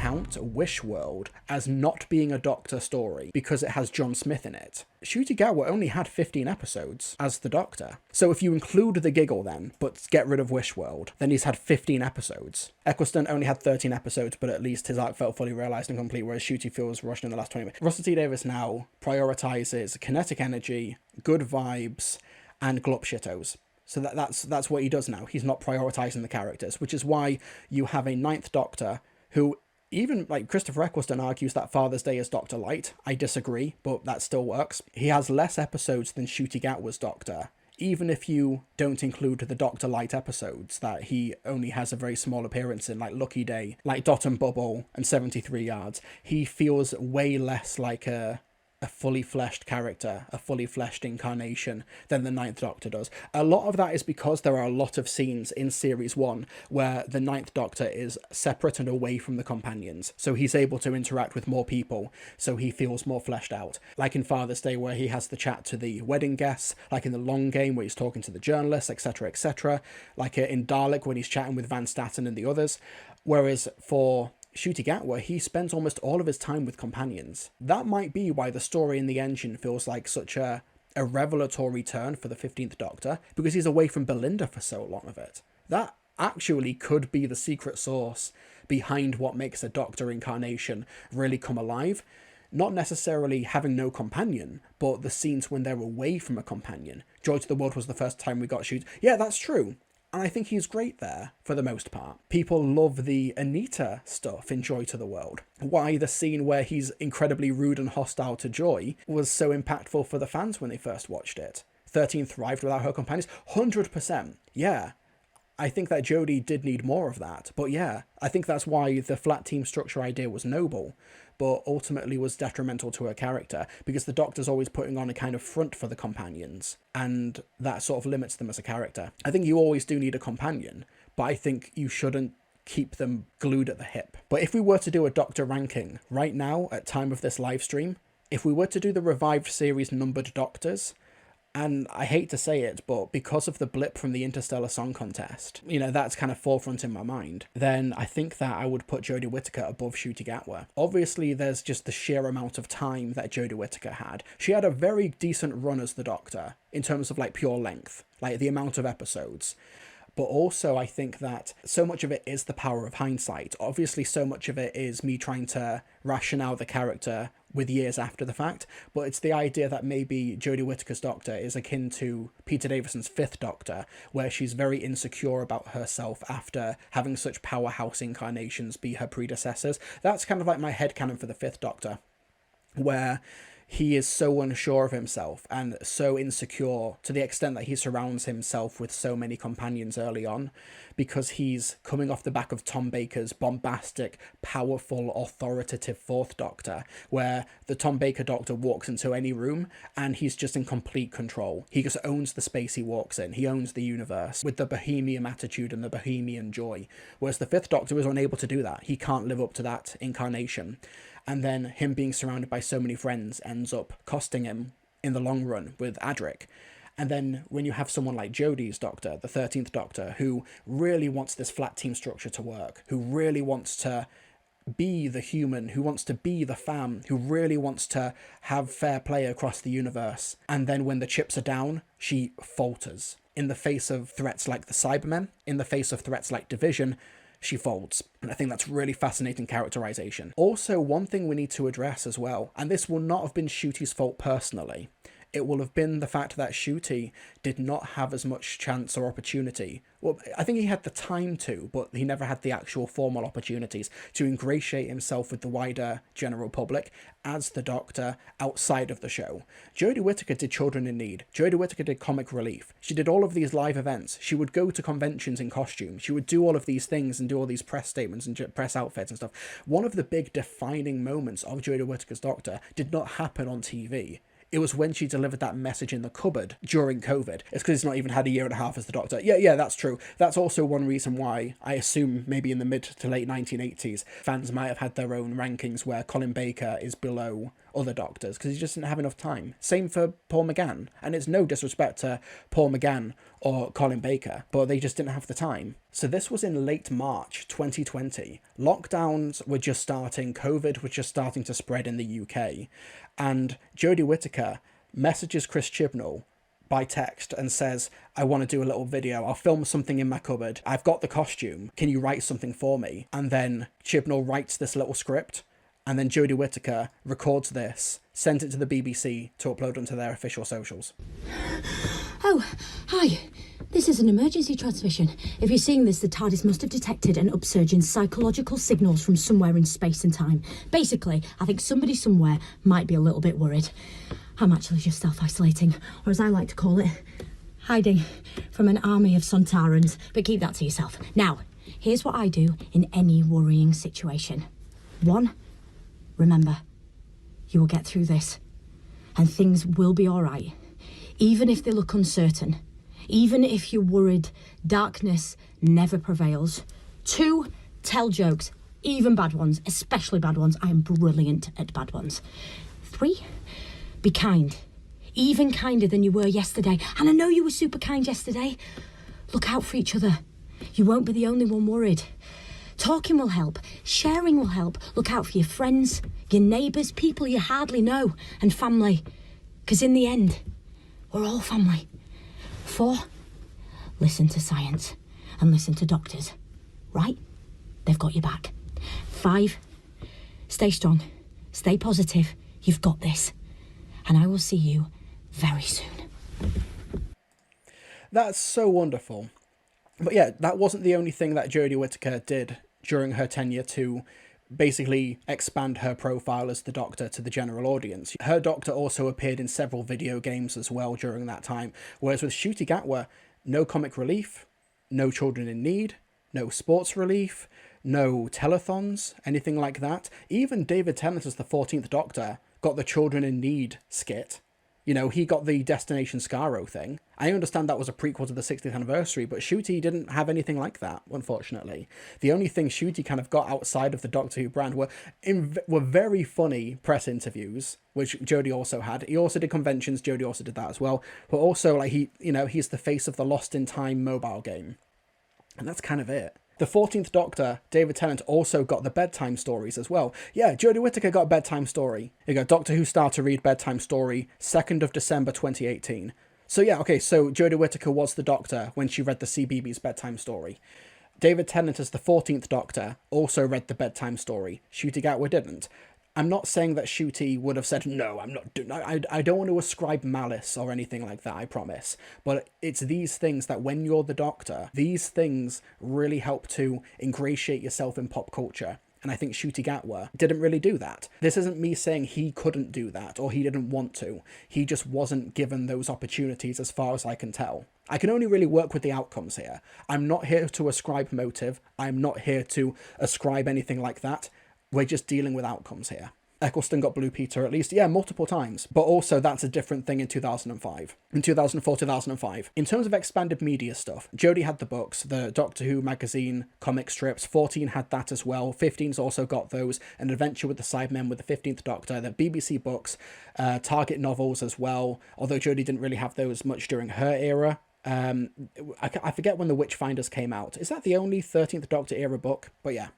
count Wishworld as not being a Doctor story because it has John Smith in it. Ncuti Gatwa only had 15 episodes as the Doctor. So if you include the giggle then, but get rid of Wishworld, then he's had 15 eccleston only had 13 episodes, but at least his arc felt fully realised and complete, whereas Ncuti feels rushed in the last 20 minutes. Russell T Davies now prioritises kinetic energy, good vibes, and glup shittos. So that's what he does now. He's not prioritising the characters, which is why you have a ninth Doctor who, even like Christopher Eccleston argues that Father's Day is Doctor Light. I disagree, but that still works. He has less episodes than Ncuti Gatwa's Doctor, even if you don't include the Doctor Light episodes that he only has a very small appearance in, like Lucky Day, like Dot and Bubble, and 73 Yards. He feels way less like a fully fleshed character, a fully fleshed incarnation than the Ninth Doctor does. A lot of that is because there are a lot of scenes in Series 1 where the Ninth Doctor is separate and away from the companions, so he's able to interact with more people, so he feels more fleshed out. Like in Father's Day, where he has the chat to the wedding guests, like in The Long Game, where he's talking to the journalists, etc., etc., like in Dalek, when he's chatting with Van Staten and the others. Whereas for Ncuti Gatwa, he spends almost all of his time with companions. That might be why the story in the engine feels like such a revelatory turn for the 15th Doctor, because he's away from Belinda for so long of it. That actually could be the secret sauce behind what makes a Doctor incarnation really come alive. Not necessarily having no companion, but the scenes when they're away from a companion. Joy to the World was the first time we got Ncuti. Yeah, that's true. And I think he's great there, for the most part. People love the Anita stuff in Joy to the World. Why the scene where he's incredibly rude and hostile to Joy was so impactful for the fans when they first watched it. 13 thrived without her companions. 100%. Yeah. I think that Jodie did need more of that. But yeah, I think that's why the flat team structure idea was noble, but ultimately was detrimental to her character, because the Doctor's always putting on a kind of front for the companions, and that sort of limits them as a character. I think you always do need a companion, but I think you shouldn't keep them glued at the hip. But if we were to do a Doctor ranking right now, at time of this live stream, if we were to do the revived series numbered Doctors, and I hate to say it, but because of the blip from the Interstellar Song Contest, you know, that's kind of forefront in my mind, then I think that I would put Jodie Whittaker above Ncuti Gatwa. Obviously, there's just the sheer amount of time that Jodie Whittaker had. She had a very decent run as the Doctor, in terms of, like, pure length, like the amount of episodes. But also, I think that so much of it is the power of hindsight. Obviously, so much of it is me trying to rationale the character with years after the fact, but it's the idea that maybe Jodie Whittaker's Doctor is akin to Peter Davison's Fifth Doctor, where she's very insecure about herself after having such powerhouse incarnations be her predecessors. That's kind of like my headcanon for the Fifth Doctor, where he is so unsure of himself and so insecure to the extent that he surrounds himself with so many companions early on, because he's coming off the back of Tom Baker's bombastic, powerful, authoritative Fourth Doctor, where the Tom Baker Doctor walks into any room and he's just in complete control. He just owns the space he walks in. He owns the universe with the bohemian attitude and the bohemian joy, whereas the Fifth Doctor is unable to do that. He can't live up to that incarnation. And then him being surrounded by so many friends ends up costing him in the long run with Adric. And then when you have someone like Jodie's Doctor, the 13th Doctor, who really wants this flat team structure to work, who really wants to be the human, who wants to be the fam, who really wants to have fair play across the universe, and then when the chips are down, she falters. In the face of threats like the Cybermen, in the face of threats like Division, she folds. And I think that's really fascinating characterization. Also, one thing we need to address as well, and this will not have been Ncuti's fault personally, it will have been the fact that Ncuti did not have as much chance or opportunity. Well, I think he had the time to, but he never had the actual formal opportunities to ingratiate himself with the wider general public as the Doctor outside of the show. Jodie Whittaker did Children in Need. Jodie Whittaker did Comic Relief. She did all of these live events. She would go to conventions in costume. She would do all of these things and do all these press statements and press outfits and stuff. One of the big defining moments of Jodie Whittaker's Doctor did not happen on TV. It was when she delivered that message in the cupboard during COVID. It's because it's not even had a year and a half as the Doctor. Yeah, that's true. That's also one reason why I assume maybe in the mid to late 1980s, fans might have had their own rankings where Colin Baker is below other doctors because he just didn't have enough time. Same for Paul McGann. And it's no disrespect to Paul McGann or Colin Baker, but they just didn't have the time. So this was in late March 2020. Lockdowns were just starting. COVID was just starting to spread in the UK. And Jodie Whittaker messages Chris Chibnall by text and says, I want to do a little video. I'll film something in my cupboard. I've got the costume. Can you write something for me? And then Chibnall writes this little script. And then Jodie Whittaker records this, sends it to the BBC to upload onto their official socials. Oh, hi. This is an emergency transmission. If you're seeing this, the TARDIS must have detected an upsurge in psychological signals from somewhere in space and time. Basically, I think somebody somewhere might be a little bit worried. I'm actually just self-isolating, or as I like to call it, hiding from an army of Sontarans. But keep that to yourself. Now, here's what I do in any worrying situation. 1, remember, you will get through this, and things will be all right. Even if they look uncertain, even if you're worried, darkness never prevails. 2, tell jokes, even bad ones, especially bad ones. I am brilliant at bad ones. 3, be kind, even kinder than you were yesterday. And I know you were super kind yesterday. Look out for each other. You won't be the only one worried. Talking will help. Sharing will help. Look out for your friends, your neighbours, people you hardly know, and family. Because in the end, we're all family. 4, listen to science and listen to doctors. Right? They've got your back. 5, stay strong. Stay positive. You've got this. And I will see you very soon. That's so wonderful. But yeah, that wasn't the only thing that Jodie Whittaker did during her tenure to basically expand her profile as the Doctor to the general audience. Her Doctor also appeared in several video games as well during that time, whereas with Ncuti Gatwa, no comic relief, no children in need, no sports relief, no telethons, anything like that. Even David Tennant as the 14th Doctor got the children in need skit. You know, he got the Destination Skaro thing. I understand that was a prequel to the 60th anniversary, but Ncuti didn't have anything like that, unfortunately. The only thing Ncuti kind of got outside of the Doctor Who brand were very funny press interviews, which Jodie also had. He also did conventions, Jodie also did that as well. But also, like, he's the face of the Lost in Time mobile game. And that's kind of it. The 14th Doctor, David Tennant, also got the bedtime stories as well. Yeah, Jodie Whittaker got a bedtime story. You go, Doctor Who Star to Read bedtime story, 2nd of December 2018. So yeah, okay, so Jodie Whittaker was the Doctor when she read the CBeebies bedtime story. David Tennant as the 14th Doctor also read the bedtime story. Ncuti Gatwa didn't. I'm not saying that Ncuti would have said, no, I'm not doing I don't want to ascribe malice or anything like that, I promise. But it's these things that when you're the Doctor, these things really help to ingratiate yourself in pop culture. And I think Ncuti Gatwa didn't really do that. This isn't me saying he couldn't do that or he didn't want to. He just wasn't given those opportunities as far as I can tell. I can only really work with the outcomes here. I'm not here to ascribe motive. I'm not here to ascribe anything like that. We're just dealing with outcomes here. Eccleston got Blue Peter at least, yeah, multiple times. But also that's a different thing in 2005. In 2004, 2005. In terms of expanded media stuff, Jodie had the books, the Doctor Who magazine, comic strips. 14 had that as well. 15's also got those. An Adventure with the Cybermen with the 15th Doctor. The BBC books, Target novels as well. Although Jodie didn't really have those much during her era. I forget when the Witchfinders came out. Is that the only 13th Doctor era book? But yeah.